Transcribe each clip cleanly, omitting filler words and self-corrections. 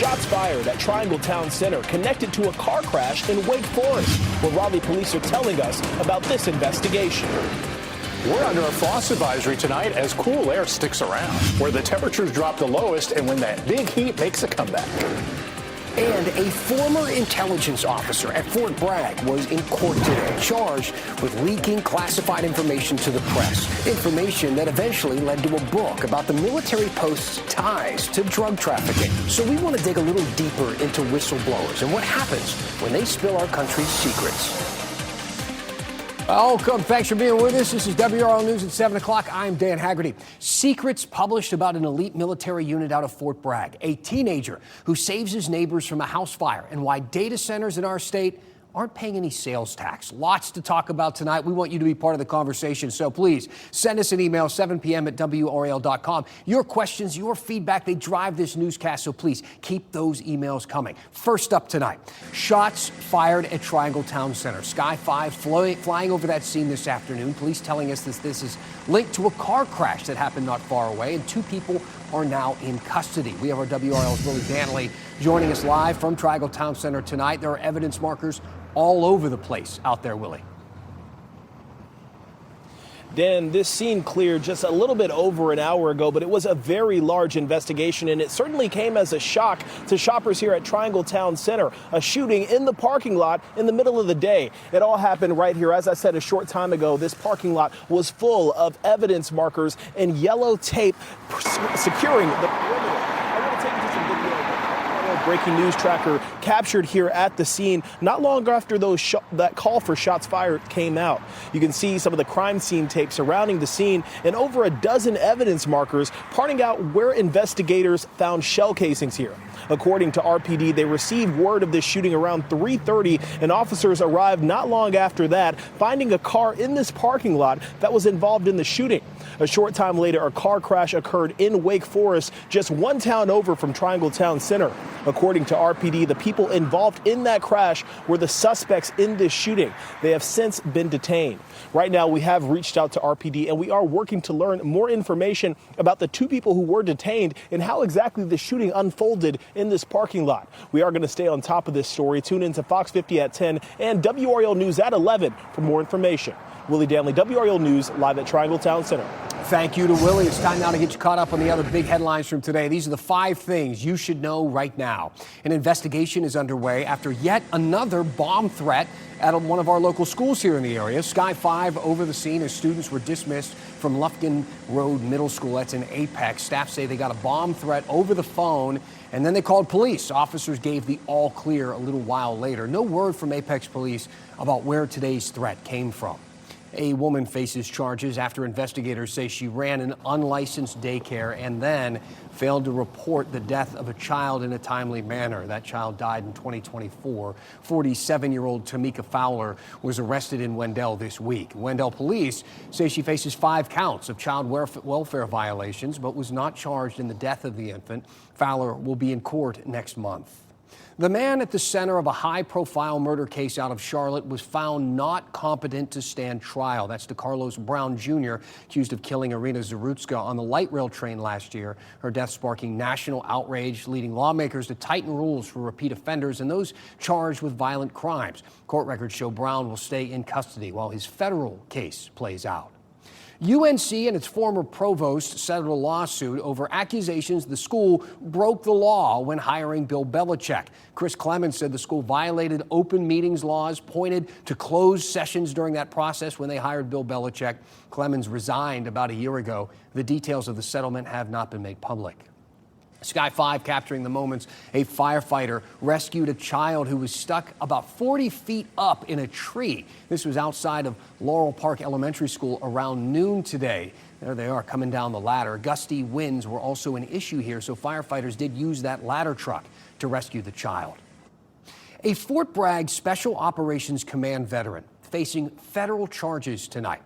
Shots fired at Triangle Town Center connected to a car crash in Wake Forest, where Raleigh police are telling us about this investigation. We're under a frost advisory tonight as cool air sticks around, where the temperatures drop the lowest and when that big heat makes a comeback. And a former intelligence officer at Fort Bragg was in court today, charged with leaking classified information to the press. Information that eventually led to a book about the military post's ties to drug trafficking. So we want to dig a little deeper into whistleblowers and what happens when they spill our country's secrets. Welcome. Thanks for being with us. This is WRAL News at 7 o'clock. I'm Dan Haggerty. Secrets published about an elite military unit out of Fort Bragg, a teenager who saves his neighbors from a house fire, and why data centers in our state aren't paying any sales tax. Lots to talk about tonight. We want you to be part of the conversation, so please send us an email, 7 p.m. at WRAL.com. Your questions, your feedback, they drive this newscast, so please keep those emails coming. First up tonight, shots fired at Triangle Town Center. Sky 5 flying over that scene this afternoon. Police telling us this is linked to a car crash that happened not far away, and 2 people are now in custody. We have our WRAL's Willie Danley joining us live from Triangle Town Center tonight. There are evidence markers all over the place out there, Willie. Dan, this scene cleared just a little bit over an hour ago, but it was a very large investigation, and it certainly came as a shock to shoppers here at Triangle Town Center. A shooting in the parking lot in the middle of the day. It all happened right here. As I said a short time ago, this parking lot was full of evidence markers and yellow tape securing the perimeter. I want to take you to some video. Breaking news tracker captured here at the scene not long after that call for shots fired came out. You can see some of the crime scene tape surrounding the scene and over a dozen evidence markers pointing out where investigators found shell casings here. According to RPD, they received word of this shooting around 3:30, and officers arrived not long after that, finding a car in this parking lot that was involved in the shooting. A short time later, a car crash occurred in Wake Forest, just one town over from Triangle Town Center. According to RPD, the people involved in that crash were the suspects in this shooting. They have since been detained. Right now, we have reached out to RPD, and we are working to learn more information about the 2 people who were detained and how exactly the shooting unfolded in this parking lot. We are going to stay on top of this story. Tune in to Fox 50 at 10 and WRAL News at 11 for more information. Willie Danley, WRAL News, live at Triangle Town Center. Thank you to Willie. It's time now to get you caught up on the other big headlines from today. These are the 5 things you should know right now. An investigation is underway after yet another bomb threat at one of our local schools here in the area. Sky 5 over the scene as students were dismissed from Lufkin Road Middle School. That's in Apex. Staff say they got a bomb threat over the phone, and then they called police. Officers gave the all clear a little while later. No word from Apex police about where today's threat came from. A woman faces charges after investigators say she ran an unlicensed daycare and then failed to report the death of a child in a timely manner. That child died in 2024. 47-year-old Tamika Fowler was arrested in Wendell this week. Wendell police say she faces 5 counts of child welfare violations, but was not charged in the death of the infant. Fowler will be in court next month. The man at the center of a high-profile murder case out of Charlotte was found not competent to stand trial. That's DeCarlos Brown Jr., accused of killing Irina Zarutska on the light rail train last year. Her death sparking national outrage, leading lawmakers to tighten rules for repeat offenders and those charged with violent crimes. Court records show Brown will stay in custody while his federal case plays out. UNC and its former provost settled a lawsuit over accusations the school broke the law when hiring Bill Belichick. Chris Clemens said the school violated open meetings laws, pointed to closed sessions during that process when they hired Bill Belichick. Clemens resigned about a year ago. The details of the settlement have not been made public. Sky 5 capturing the moments a firefighter rescued a child who was stuck about 40 feet up in a tree. This was outside of Laurel Park Elementary School around noon today. There they are coming down the ladder. Gusty winds were also an issue here, so firefighters did use that ladder truck to rescue the child. A Fort Bragg Special Operations Command veteran facing federal charges tonight.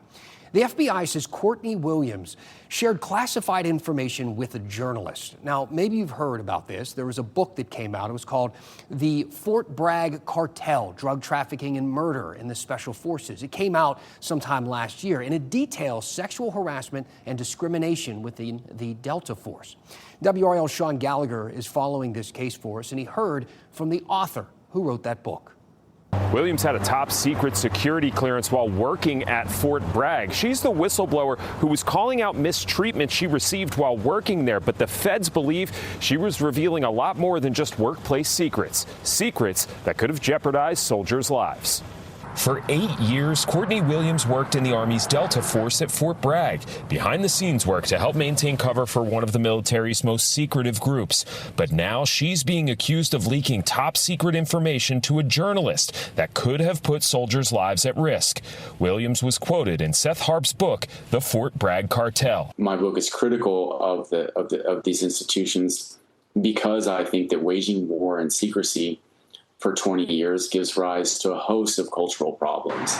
The FBI says Courtney Williams shared classified information with a journalist. Now, maybe you've heard about this. There was a book that came out. It was called The Fort Bragg Cartel, Drug Trafficking and Murder in the Special Forces. It came out sometime last year, and it details sexual harassment and discrimination within the Delta Force. WRAL Sean Gallagher is following this case for us, and he heard from the author who wrote that book. Williams had a top secret security clearance while working at Fort Bragg. She's the whistleblower who was calling out mistreatment she received while working there, but the feds believe she was revealing a lot more than just workplace secrets, secrets that could have jeopardized soldiers' lives. For 8 years, Courtney Williams worked in the Army's Delta Force at Fort Bragg, behind-the-scenes work to help maintain cover for one of the military's most secretive groups. But now she's being accused of leaking top-secret information to a journalist that could have put soldiers' lives at risk. Williams was quoted in Seth Harp's book, The Fort Bragg Cartel. My book is critical of these institutions because I think that waging war in secrecy for 20 years gives rise to a host of cultural problems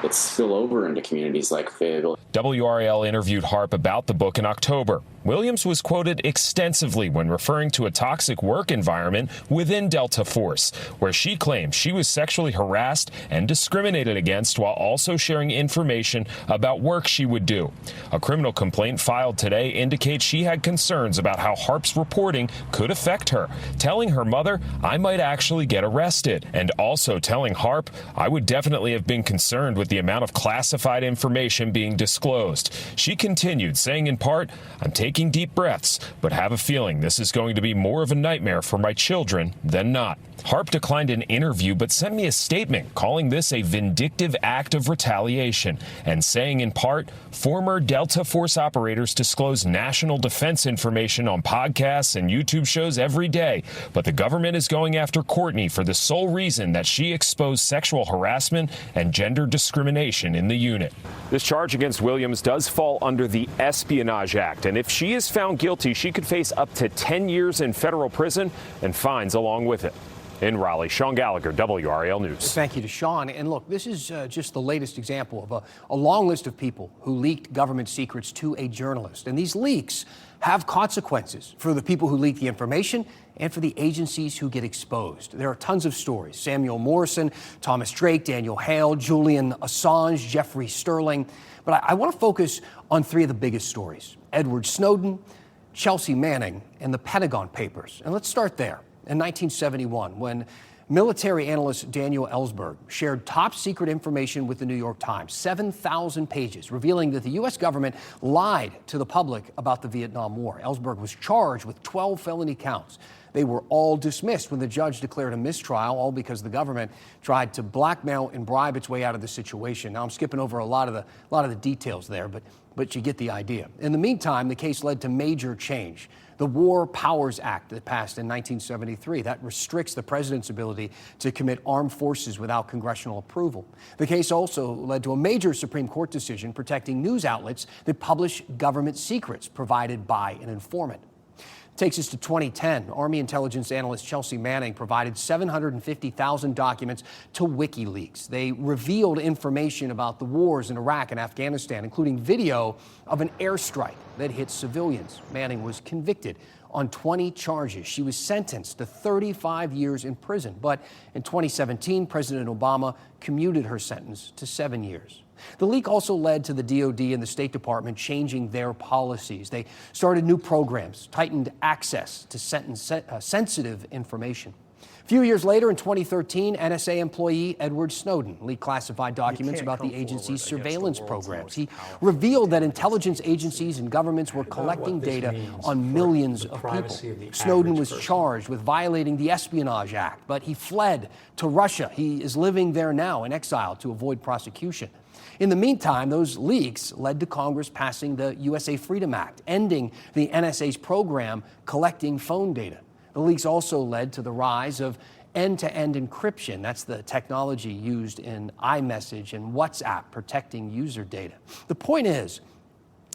that spill over into communities like Fayetteville. WRAL interviewed Harp about the book in October. Williams was quoted extensively when referring to a toxic work environment within Delta Force, where she claimed she was sexually harassed and discriminated against while also sharing information about work she would do. A criminal complaint filed today indicates she had concerns about how Harp's reporting could affect her, telling her mother, "I might actually get arrested," and also telling Harp, "I would definitely have been concerned with the amount of classified information being disclosed." She continued, saying in part, "I'm taking deep breaths, but have a feeling this is going to be more of a nightmare for my children than not." Harp declined an interview but sent me a statement calling this a vindictive act of retaliation and saying in part, "Former Delta Force operators disclose national defense information on podcasts and YouTube shows every day, but the government is going after Courtney for the sole reason that she exposed sexual harassment and gender discrimination in the unit." This charge against Williams does fall under the Espionage Act, and if she is found guilty, she could face up to 10 years in federal prison and fines along with it. In Raleigh, Sean Gallagher, WRAL News. Thank you to Sean. And look, this is just the latest example of a long list of people who leaked government secrets to a journalist. And these leaks have consequences for the people who leak the information and for the agencies who get exposed. There are tons of stories. Samuel Morrison, Thomas Drake, Daniel Hale, Julian Assange, Jeffrey Sterling. But I want to focus on three of the biggest stories: Edward Snowden, Chelsea Manning, and the Pentagon Papers. And let's start there. In 1971, when military analyst Daniel Ellsberg shared top secret information with the New York Times, 7,000 pages, revealing that the U.S. government lied to the public about the Vietnam War. Ellsberg was charged with 12 felony counts. They were all dismissed when the judge declared a mistrial, all because the government tried to blackmail and bribe its way out of the situation. Now, I'm skipping over a lot of the details there, but you get the idea. In the meantime, the case led to major change. The War Powers Act that passed in 1973, that restricts the president's ability to commit armed forces without congressional approval. The case also led to a major Supreme Court decision protecting news outlets that publish government secrets provided by an informant. Takes us to 2010. Army intelligence analyst Chelsea Manning provided 750,000 documents to WikiLeaks. They revealed information about the wars in Iraq and Afghanistan, including video of an airstrike that hit civilians. Manning was convicted on 20 charges. She was sentenced to 35 years in prison. But in 2017, President Obama commuted her sentence to 7 years. The leak also led to the DOD and the State Department changing their policies. They started new programs, tightened access to sensitive information. A few years later, in 2013, NSA employee Edward Snowden leaked classified documents about the agency's surveillance programs. He revealed that intelligence agencies and governments were collecting data on millions of people. Snowden was charged with violating the Espionage Act, but he fled to Russia. He is living there now in exile to avoid prosecution. In the meantime, those leaks led to Congress passing the USA Freedom Act, ending the NSA's program collecting phone data. The leaks also led to the rise of end-to-end encryption. That's the technology used in iMessage and WhatsApp protecting user data. The point is,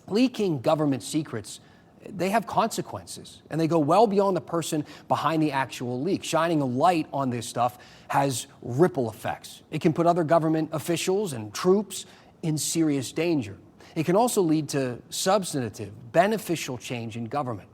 leaking government secrets, they have consequences, and they go well beyond the person behind the actual leak. Shining a light on this stuff has ripple effects. It can put other government officials and troops in serious danger. It can also lead to substantive, beneficial change in government.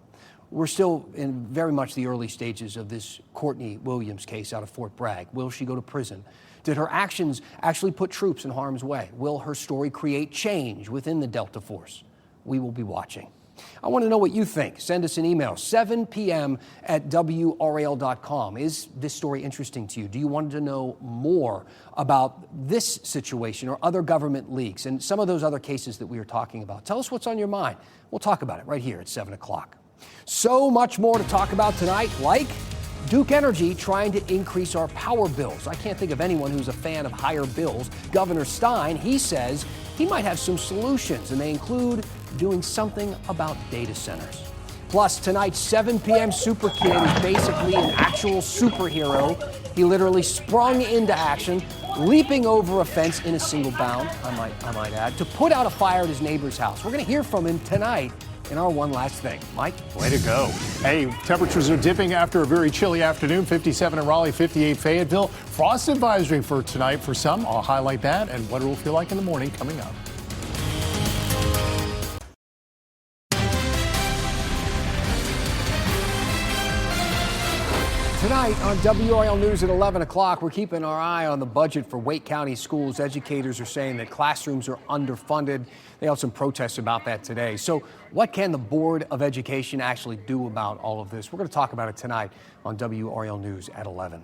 We're still in very much the early stages of this Courtney Williams case out of Fort Bragg. Will she go to prison? Did her actions actually put troops in harm's way? Will her story create change within the Delta Force? We will be watching. I want to know what you think. Send us an email, 7 p.m. at WRAL.com. Is this story interesting to you? Do you want to know more about this situation or other government leaks and some of those other cases that we are talking about? Tell us what's on your mind. We'll talk about it right here at 7 o'clock. So much more to talk about tonight, like Duke Energy trying to increase our power bills. I can't think of anyone who's a fan of higher bills. Governor Stein, he says he might have some solutions, and they include doing something about data centers. Plus, tonight's 7 p.m. Super Kid is basically an actual superhero. He literally sprung into action, leaping over a fence in a single bound, I might add, to put out a fire at his neighbor's house. We're going to hear from him tonight in our One Last Thing. Mike? Way to go. Hey, temperatures are dipping after a very chilly afternoon. 57 in Raleigh, 58 Fayetteville. Frost advisory for tonight for some. I'll highlight that and what it will feel like in the morning coming up. Tonight on WRAL News at 11 o'clock, we're keeping our eye on the budget for Wake County schools. Educators are saying that classrooms are underfunded. They held some protests about that today. So what can the Board of Education actually do about all of this? We're going to talk about it tonight on WRAL News at 11.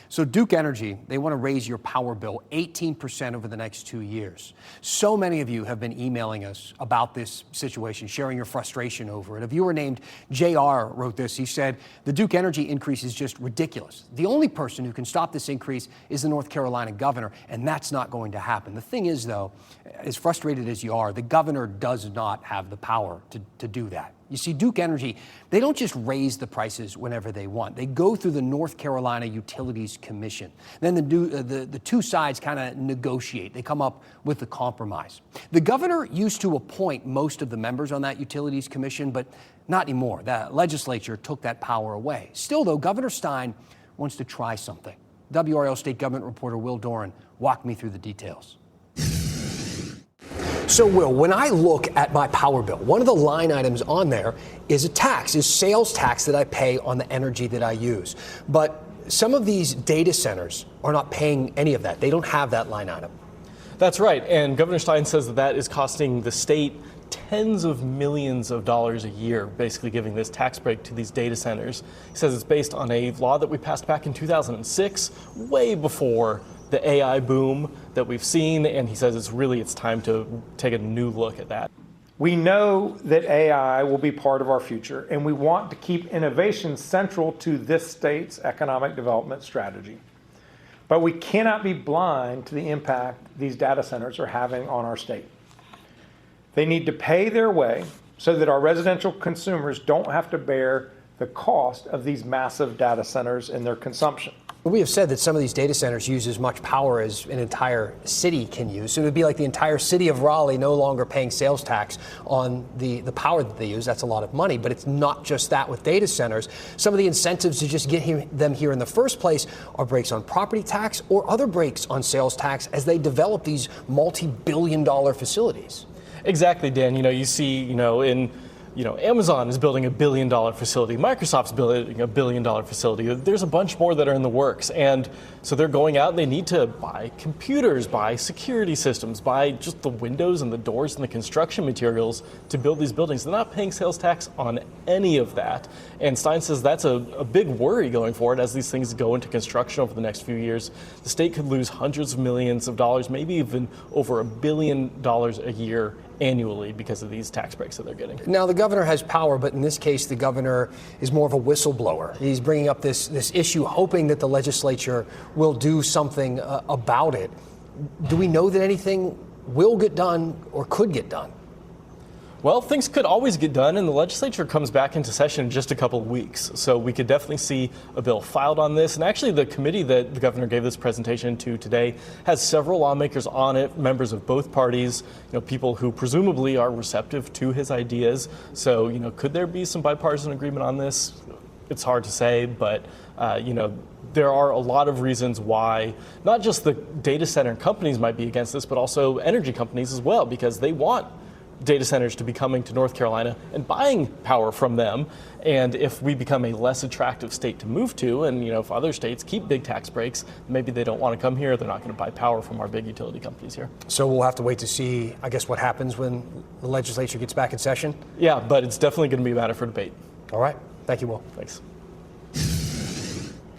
So Duke Energy, they want to raise your power bill 18% over the next 2 years. So many of you have been emailing us about this situation, sharing your frustration over it. A viewer named JR wrote this. He said, the Duke Energy increase is just ridiculous. The only person who can stop this increase is the North Carolina governor, and that's not going to happen. The thing is, though, as frustrated as you are, the governor does not have the power to do that. You see, Duke Energy, they don't just raise the prices whenever they want. They go through the North Carolina Utilities Commission. Then the two sides kind of negotiate. They come up with a compromise. The governor used to appoint most of the members on that Utilities Commission, but not anymore. The legislature took that power away. Still, though, Governor Stein wants to try something. WRAL State Government reporter Will Doran walked me through the details. So, Will, when I look at my power bill, one of the line items on there is a tax, is sales tax that I pay on the energy that I use. But some of these data centers are not paying any of that. They don't have that line item. That's right. And Governor Stein says that that is costing the state tens of millions of dollars a year, basically giving this tax break to these data centers. He says it's based on a law that we passed back in 2006, way before the AI boom that we've seen, and he says it's time to take a new look at that. We know that AI will be part of our future, and we want to keep innovation central to this state's economic development strategy. But we cannot be blind to the impact these data centers are having on our state. They need to pay their way so that our residential consumers don't have to bear the cost of these massive data centers and their consumption. We have said that some of these data centers use as much power as an entire city can use. So it would be like the entire city of Raleigh no longer paying sales tax on the power that they use. That's a lot of money, but it's not just that with data centers. Some of the incentives to just get them here in the first place are breaks on property tax or other breaks on sales tax as they develop these multi-billion-dollar facilities. Exactly, Dan. You see, Amazon is building $1 billion facility. Microsoft's building $1 billion facility. There's a bunch more that are in the works. And so they're going out and they need to buy computers, buy security systems, buy just the windows and the doors and the construction materials to build these buildings. They're not paying sales tax on any of that. And Stein says that's a big worry going forward as these things go into construction over the next few years. The state could lose hundreds of millions of dollars, maybe even over $1 billion a year annually because of these tax breaks that they're getting. Now, the governor has power, but in this case, the governor is more of a whistleblower. He's bringing up this issue, hoping that the legislature will do something about it. Do we know that anything will get done or could get done? Well, things could always get done, and the legislature comes back into session in just a couple of weeks. So we could definitely see a bill filed on this. And actually, the committee that the governor gave this presentation to today has several lawmakers on it, members of both parties, people who presumably are receptive to his ideas. So, could there be some bipartisan agreement on this? It's hard to say, but, there are a lot of reasons why not just the data center companies might be against this, but also energy companies as well, because they want data centers to be coming to North Carolina and buying power from them. And if we become a less attractive state to move to, and if other states keep big tax breaks, maybe they don't want to come here. They're not going to buy power from our big utility companies here. So we'll have to wait to see, I guess, what happens when the legislature gets back in session. Yeah, but it's definitely going to be a matter for debate. All right. Thank you, Will. Thanks.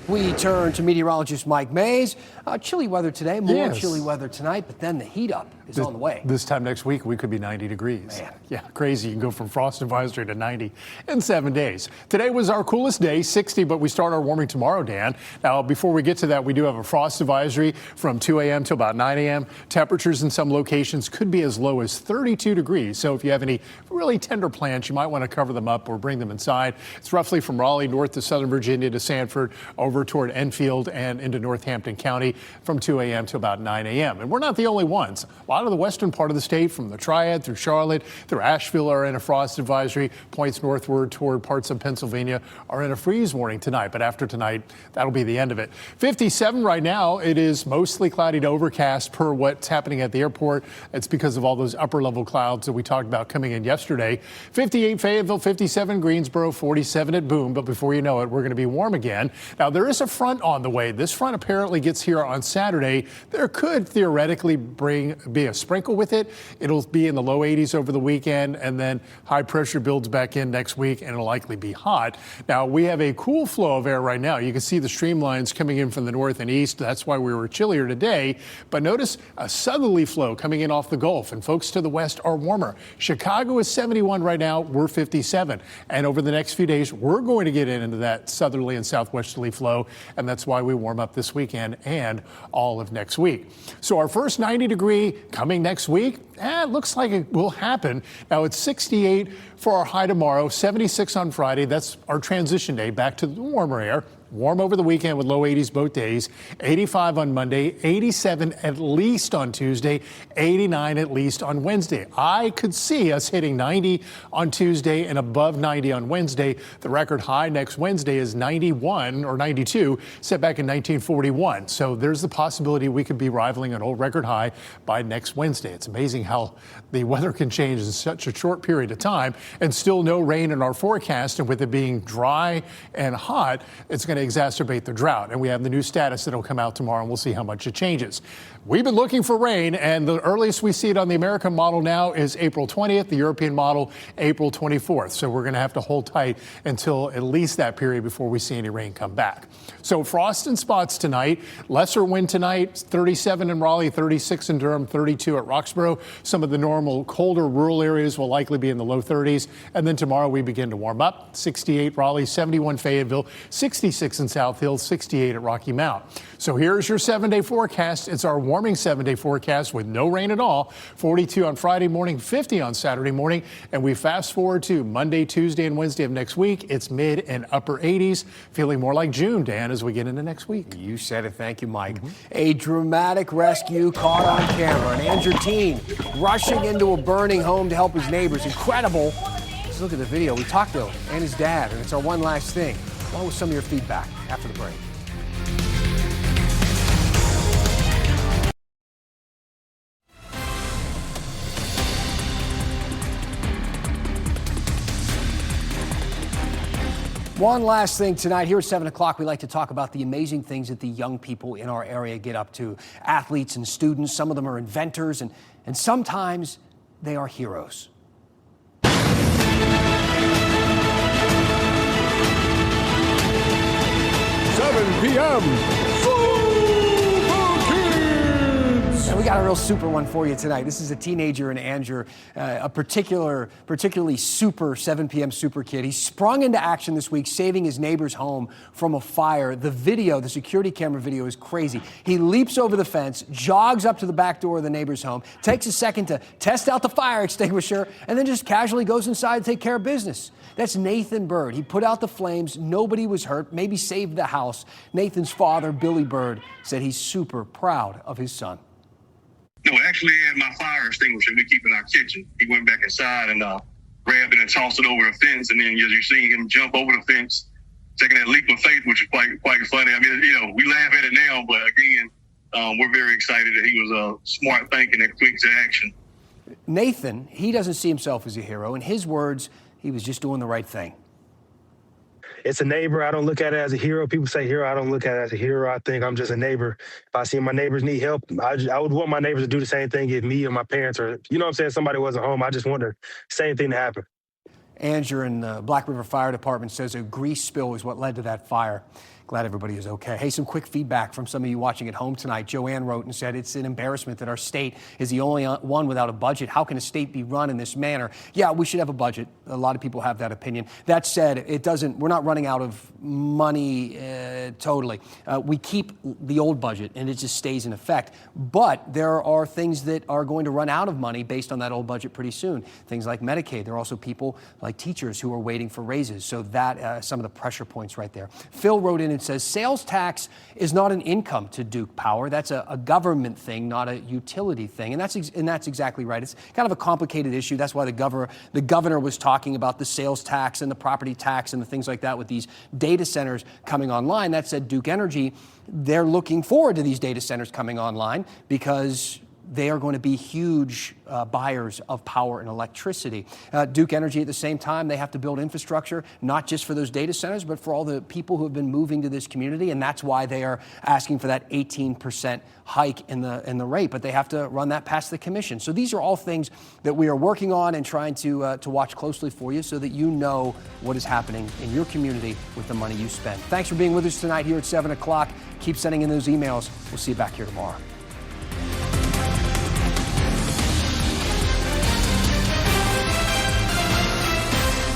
We turn to meteorologist Mike Mays. Chilly weather today, more chilly weather tonight, but then the heat up is on the way. This time next week, we could be 90 degrees. Man. Yeah, crazy. You can go from frost advisory to 90 in 7 days. Today was our coolest day, 60, but we start our warming tomorrow, Dan. Now, before we get to that, we do have a frost advisory from 2 a.m. to about 9 a.m. Temperatures in some locations could be as low as 32 degrees. So if you have any really tender plants, you might want to cover them up or bring them inside. It's roughly from Raleigh north to Southern Virginia to Sanford, over toward Enfield and into Northampton County from 2 a.m. to about 9 a.m. And we're not the only ones. A lot of the western part of the state, from the Triad through Charlotte through Asheville, are in a frost advisory. Points northward toward parts of Pennsylvania are in a freeze warning tonight. But after tonight, that'll be the end of it. 57 right now. It is mostly cloudy to overcast per what's happening at the airport. It's because of all those upper level clouds that we talked about coming in yesterday. 58 Fayetteville, 57 Greensboro, 47 at Boone. But before you know it, we're going to be warm again. Now, there is a front on the way. This front apparently gets here on Saturday. There could theoretically be a sprinkle with it. It'll be in the low 80s over the weekend, and then high pressure builds back in next week, and it'll likely be hot. Now, we have a cool flow of air right now. You can see the streamlines coming in from the north and east. That's why we were chillier today. But notice a southerly flow coming in off the Gulf, and folks to the west are warmer. Chicago is 71 right now. We're 57. And over the next few days, we're going to get into that southerly and southwesterly flow, and that's why we warm up this weekend and all of next week. So our first 90 degree coming next week, it looks like it will happen. Now it's 68 for our high tomorrow, 76 on Friday. That's our transition day back to the warmer air. Warm over the weekend with low 80s both days. 85 on Monday, 87 at least on Tuesday, 89 at least on Wednesday. I could see us hitting 90 on Tuesday and above 90 on Wednesday. The record high next Wednesday is 91 or 92, set back in 1941. So there's the possibility we could be rivaling an old record high by next Wednesday. It's amazing how the weather can change in such a short period of time, and still no rain in our forecast. And with it being dry and hot, it's going to exacerbate the drought. And we have the new status that'll come out tomorrow, and we'll see how much it changes. We've been looking for rain, and the earliest we see it on the American model now is April 20th, the European model April 24th. So we're going to have to hold tight until at least that period before we see any rain come back. So frost in spots tonight, lesser wind tonight, 37 in Raleigh, 36 in Durham, 32 at Roxborough. Some of the normal colder rural areas will likely be in the low 30s. And then tomorrow we begin to warm up, 68 Raleigh, 71 Fayetteville, 66 in South Hill, 68 at Rocky Mount. So here's your 7-day forecast. It's our warming 7-day forecast with no rain at all. 42 on Friday morning, 50 on Saturday morning. And we fast forward to Monday, Tuesday, and Wednesday of next week. It's mid and upper 80s, feeling more like June, Dan, as we get into next week. You said it. Thank you, Mike. A dramatic rescue caught on camera. An injured teen rushing into a burning home to help his neighbors. Incredible. Let's look at the video. We talked to him and his dad, and it's our one last thing. Along with some of your feedback after the break. One last thing tonight. Here at 7 o'clock, we like to talk about the amazing things that the young people in our area get up to. Athletes and students. Some of them are inventors, and sometimes they are heroes. 7 p.m. And we got a real super one for you tonight. This is a teenager in Angier, a particularly super 7 p.m. super kid. He sprung into action this week, saving his neighbor's home from a fire. The video, the security camera video, is crazy. He leaps over the fence, jogs up to the back door of the neighbor's home, takes a second to test out the fire extinguisher, and then just casually goes inside to take care of business. That's Nathan Bird. He put out the flames. Nobody was hurt, maybe saved the house. Nathan's father, Billy Bird, said he's super proud of his son. No, actually, had my fire extinguisher we keep in our kitchen. He went back inside and grabbed it and tossed it over the fence. And then as you see him jump over the fence, taking that leap of faith, which is quite funny. I mean, we laugh at it now, but again, we're very excited that he was smart thinking and quick to action. Nathan, he doesn't see himself as a hero. In his words, he was just doing the right thing. It's a neighbor. I don't look at it as a hero. People say hero. I don't look at it as a hero. I think I'm just a neighbor. If I see my neighbors need help, I would want my neighbors to do the same thing if me or my parents or, you know what I'm saying, somebody wasn't home. I just want the same thing to happen. Andrew in the Black River Fire Department says a grease spill is what led to that fire. Glad everybody is okay. Hey, some quick feedback from some of you watching at home tonight. Joanne wrote and said, it's an embarrassment that our state is the only one without a budget. How can a state be run in this manner? Yeah, we should have a budget. A lot of people have that opinion. That said, we're not running out of money totally. We keep the old budget and it just stays in effect. But there are things that are going to run out of money based on that old budget pretty soon. Things like Medicaid. There are also people like teachers who are waiting for raises. So that, some of the pressure points right there. Phil wrote in and says, sales tax is not an income to Duke Power. That's a government thing, not a utility thing. And that's exactly right. It's kind of a complicated issue. That's why the governor was talking about the sales tax and the property tax and the things like that with these data centers coming online. That said, Duke Energy, they're looking forward to these data centers coming online because they are going to be huge buyers of power and electricity. Duke Energy, at the same time, they have to build infrastructure, not just for those data centers, but for all the people who have been moving to this community. And that's why they are asking for that 18% hike in the rate. But they have to run that past the commission. So these are all things that we are working on and trying to watch closely for you so that you know what is happening in your community with the money you spend. Thanks for being with us tonight here at 7 o'clock. Keep sending in those emails. We'll see you back here tomorrow.